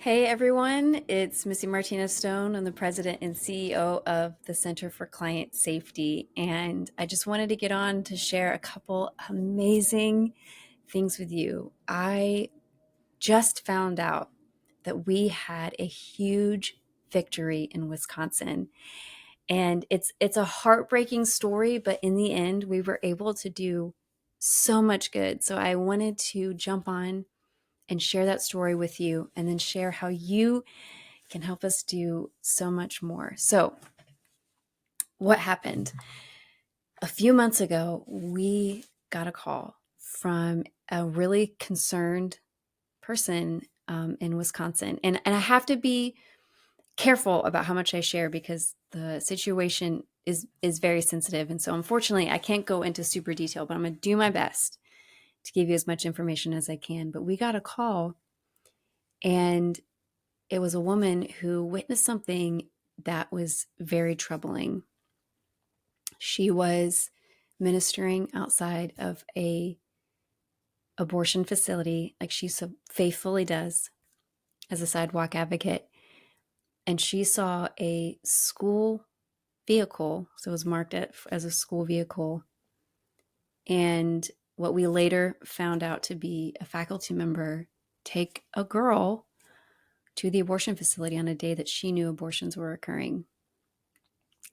Hey everyone, it's Missy Martinez Stone. I'm the president and CEO of the Center for Client Safety, and I just wanted to get on to share a couple amazing things with you. I just found out that we had a huge victory in Wisconsin, and it's a heartbreaking story, but in the end, we were able to do so much good. So I wanted to jump on and share that story with you, and then share how you can help us do so much more. So, what happened? A few months ago, we got a call from a really concerned person in Wisconsin. And I have to be careful about how much I share because the situation is very sensitive. And so, unfortunately, I can't go into super detail, but I'm going to do my best to give you as much information as I can. But we got a call, and it was a woman who witnessed something that was very troubling. She was ministering outside of a abortion facility, like she so faithfully does as a sidewalk advocate, and she saw a school vehicle, so it was marked as a school vehicle, and what we later found out to be a faculty member take a girl to the abortion facility on a day that she knew abortions were occurring.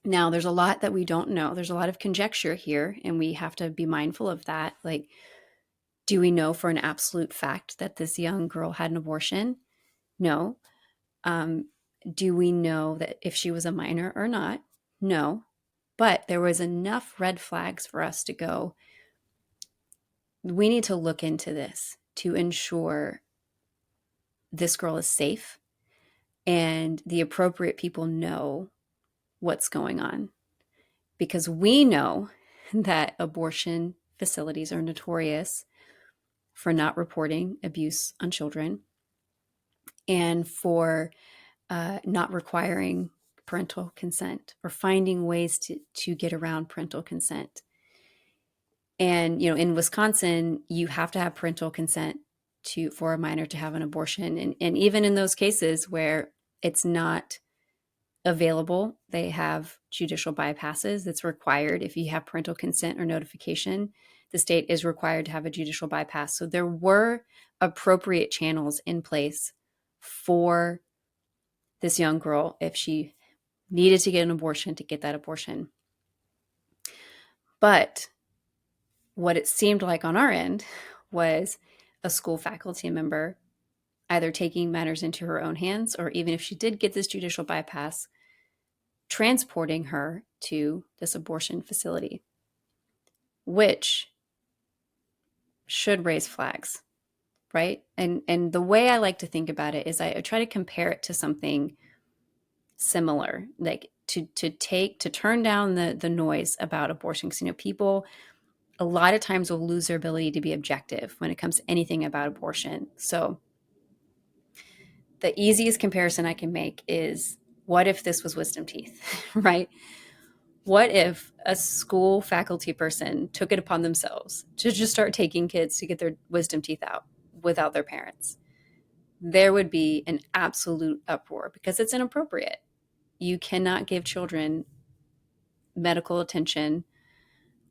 Now, there's a lot that we don't know. There's a lot of conjecture here, and we have to be mindful of that. Like, do we know for an absolute fact that this young girl had an abortion? No. Um, do we know that if she was a minor or not? No. But there was enough red flags for us to go, we need to look into this to ensure this girl is safe and the appropriate people know what's going on. Because we know that abortion facilities are notorious for not reporting abuse on children and for not requiring parental consent or finding ways to get around parental consent. And, you know, in Wisconsin, you have to have parental consent for a minor to have an abortion. And even in those cases where it's not available, they have judicial bypasses that's required. If you have parental consent or notification, the state is required to have a judicial bypass. So there were appropriate channels in place for this young girl if she needed to get an abortion to get that abortion. But what it seemed like on our end was a school faculty member either taking matters into her own hands, or even if she did get this judicial bypass, transporting her to this abortion facility, which should raise flags, right? And the way I like to think about it is I try to compare it to something similar, like to turn down the noise about abortion. Because, you know, people a lot of times will lose their ability to be objective when it comes to anything about abortion. So the easiest comparison I can make is, what if this was wisdom teeth, right? What if a school faculty person took it upon themselves to just start taking kids to get their wisdom teeth out without their parents? There would be an absolute uproar because it's inappropriate. You cannot give children medical attention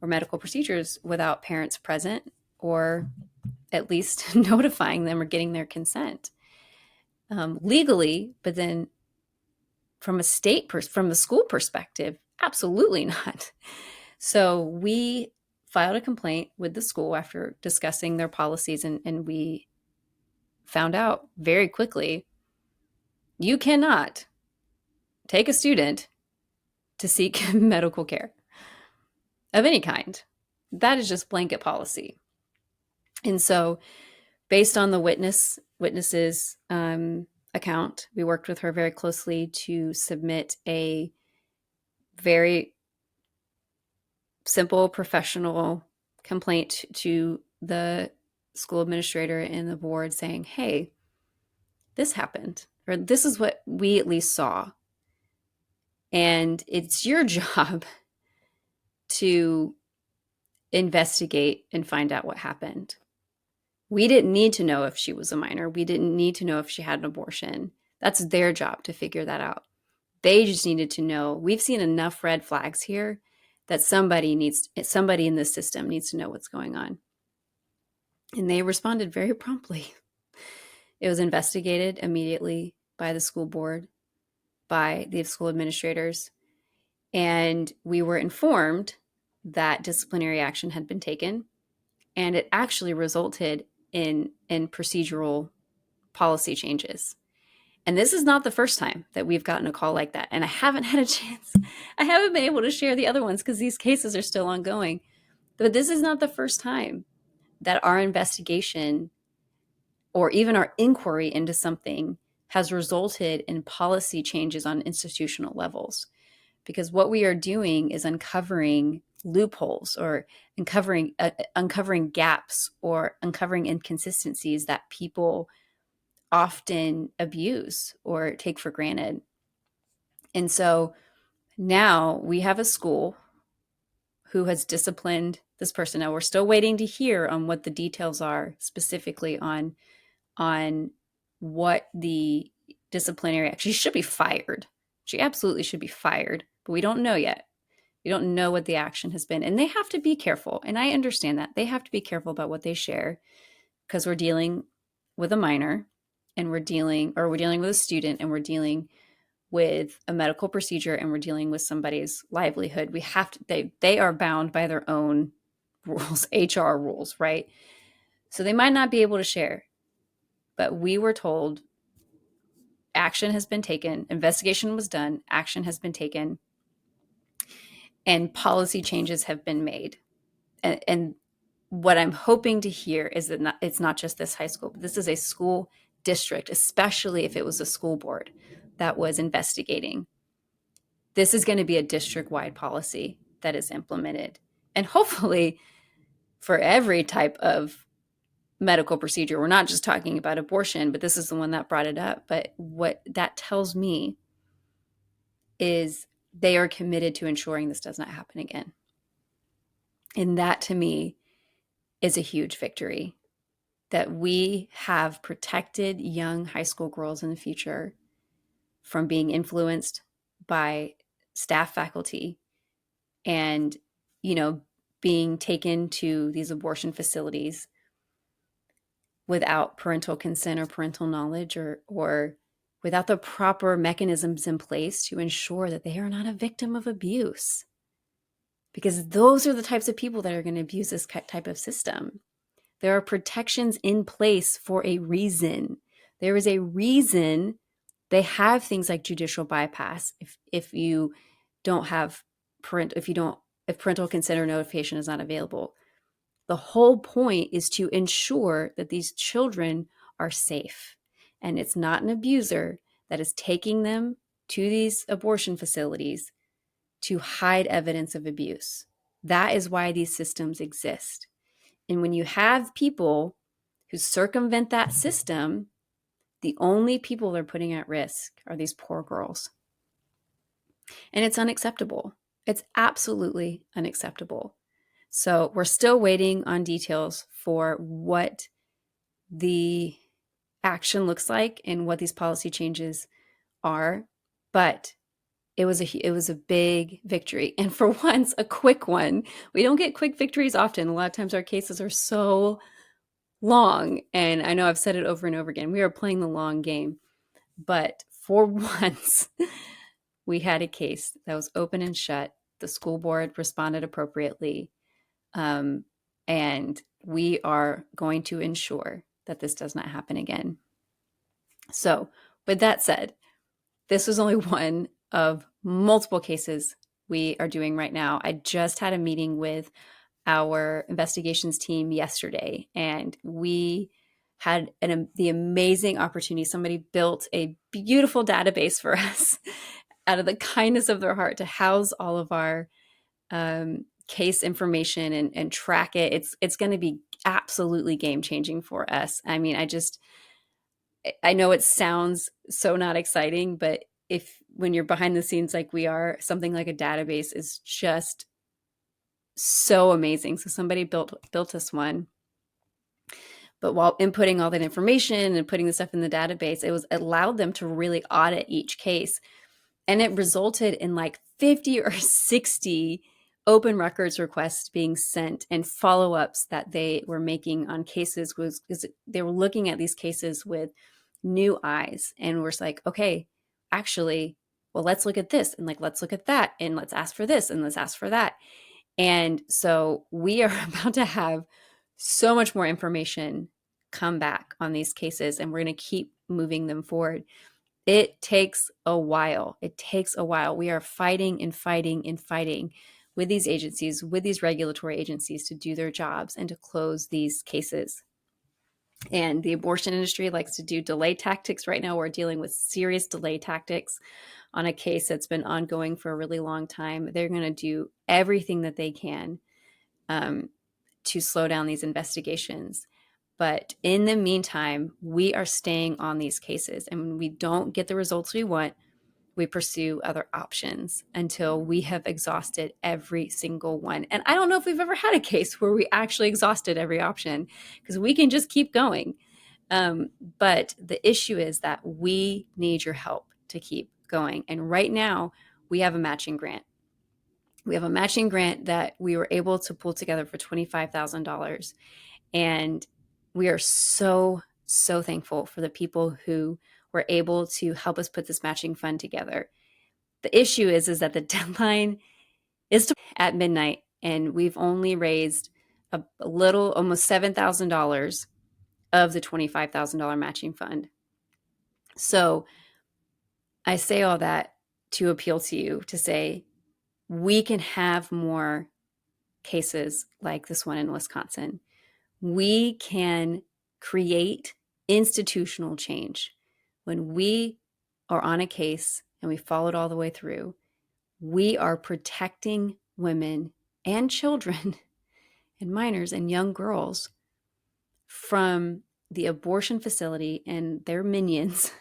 or medical procedures without parents present, or at least notifying them or getting their consent legally. But then from from the school perspective, absolutely not. So we filed a complaint with the school after discussing their policies, and we found out very quickly, you cannot take a student to seek medical care of any kind. That is just blanket policy. And so, based on the witnesses account, we worked with her very closely to submit a very simple professional complaint to the school administrator and the board saying, hey, this happened, or this is what we at least saw. And it's your job to investigate and find out what happened. We didn't need to know if she was a minor. We didn't need to know if she had an abortion. That's their job to figure that out. They just needed to know. We've seen enough red flags here that somebody in this system needs to know what's going on. And they responded very promptly. It was investigated immediately by the school board, by the school administrators, and we were informed that disciplinary action had been taken, and it actually resulted in procedural policy changes. And this is not the first time that we've gotten a call like that. And I haven't had a chance. I haven't been able to share the other ones because these cases are still ongoing. But this is not the first time that our investigation or even our inquiry into something has resulted in policy changes on institutional levels. Because what we are doing is uncovering loopholes or uncovering gaps or uncovering inconsistencies that people often abuse or take for granted. And so now we have a school who has disciplined this person. Now we're still waiting to hear on what the details are specifically on what the disciplinary action. She should be fired. She absolutely should be fired, but we don't know yet. We don't know what the action has been. And they have to be careful. And I understand that. They have to be careful about what they share because we're dealing with a minor and we're dealing with a student and we're dealing with a medical procedure and we're dealing with somebody's livelihood. We have to, they are bound by their own rules, HR rules, right? So they might not be able to share, but we were told action has been taken, investigation was done, action has been taken, and policy changes have been made. And what I'm hoping to hear is that it's not just this high school, but this is a school district, especially if it was a school board that was investigating. This is going to be a district-wide policy that is implemented. And hopefully for every type of medical procedure. We're not just talking about abortion, but this is the one that brought it up. But what that tells me is they are committed to ensuring this does not happen again. And that to me is a huge victory, that we have protected young high school girls in the future from being influenced by staff, faculty, and, being taken to these abortion facilities without parental consent or parental knowledge or without the proper mechanisms in place to ensure that they are not a victim of abuse. Because those are the types of people that are going to abuse this type of system. There are protections in place for a reason. There is a reason they have things like judicial bypass if you don't have if parental consent or notification is not available. The whole point is to ensure that these children are safe, and it's not an abuser that is taking them to these abortion facilities to hide evidence of abuse. That is why these systems exist. And when you have people who circumvent that system, the only people they're putting at risk are these poor girls. And it's unacceptable. It's absolutely unacceptable. So we're still waiting on details for what the action looks like and what these policy changes are. But it was a big victory. And for once, a quick one. We don't get quick victories often. A lot of times our cases are so long. And I know I've said it over and over again. We are playing the long game. But for once, we had a case that was open and shut. The school board responded appropriately. And we are going to ensure that this does not happen again. So, with that said, this was only one of multiple cases we are doing right now. I just had a meeting with our investigations team yesterday, and we had the amazing opportunity. Somebody built a beautiful database for us out of the kindness of their heart to house all of our case information and track it. It's going to be absolutely game-changing for us. I mean, I know it sounds so not exciting, but when you're behind the scenes like we are, something like a database is just so amazing. So somebody built us one. But while inputting all that information and putting the stuff in the database, it allowed them to really audit each case. And it resulted in like 50 or 60 open records requests being sent and follow-ups that they were making on cases, because they were looking at these cases with new eyes, and we're like, okay, actually, well, let's look at this, and like, let's look at that, and let's ask for this, and let's ask for that. And so we are about to have so much more information come back on these cases, and we're going to keep moving them forward. It takes a while. It takes a while. We are fighting and fighting and fighting with these agencies, with these regulatory agencies, to do their jobs and to close these cases. And the abortion industry likes to do delay tactics. Right now, we're dealing with serious delay tactics on a case that's been ongoing for a really long time. They're going to do everything that they can to slow down these investigations. But in the meantime, we are staying on these cases. And when we don't get the results we want, we pursue other options until we have exhausted every single one. And I don't know if we've ever had a case where we actually exhausted every option, because we can just keep going. But the issue is that we need your help to keep going. And right now, we have a matching grant. We have a matching grant that we were able to pull together for $25,000. And we are so, so thankful for the people who were able to help us put this matching fund together. The issue is that the deadline is at midnight, and we've only raised a little, almost $7,000 of the $25,000 matching fund. So I say all that to appeal to you, to say we can have more cases like this one in Wisconsin. We can create institutional change. When we are on a case and we follow it all the way through, we are protecting women and children and minors and young girls from the abortion facility and their minions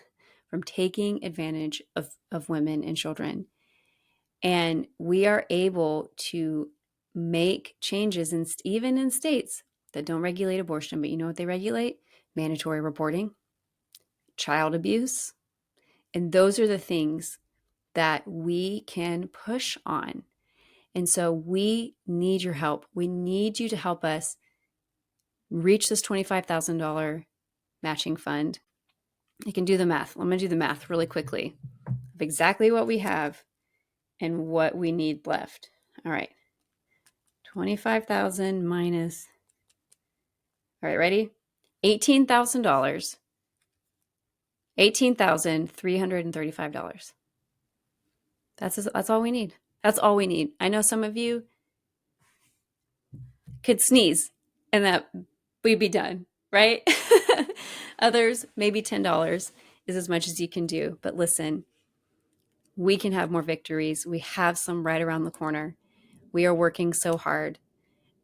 from taking advantage of women and children. And we are able to make changes, even in states that don't regulate abortion. But you know what they regulate? Mandatory reporting, child abuse. And those are the things that we can push on. And so we need your help. We need you to help us reach this $25,000 matching fund. I can do the math. I'm going to do the math really quickly of exactly what we have and what we need left. All right. 25,000 minus, all right, ready? $18,000. $18,335. That's all we need. That's all we need. I know some of you could sneeze and that we'd be done, right? Others, maybe $10 is as much as you can do. But listen, we can have more victories. We have some right around the corner. We are working so hard.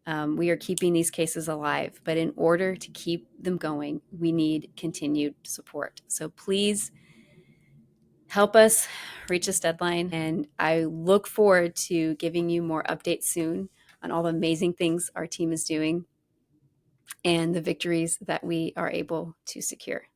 We are keeping these cases alive. But in order to keep them going, we need continued support. So please help us reach this deadline. And I look forward to giving you more updates soon on all the amazing things our team is doing and the victories that we are able to secure.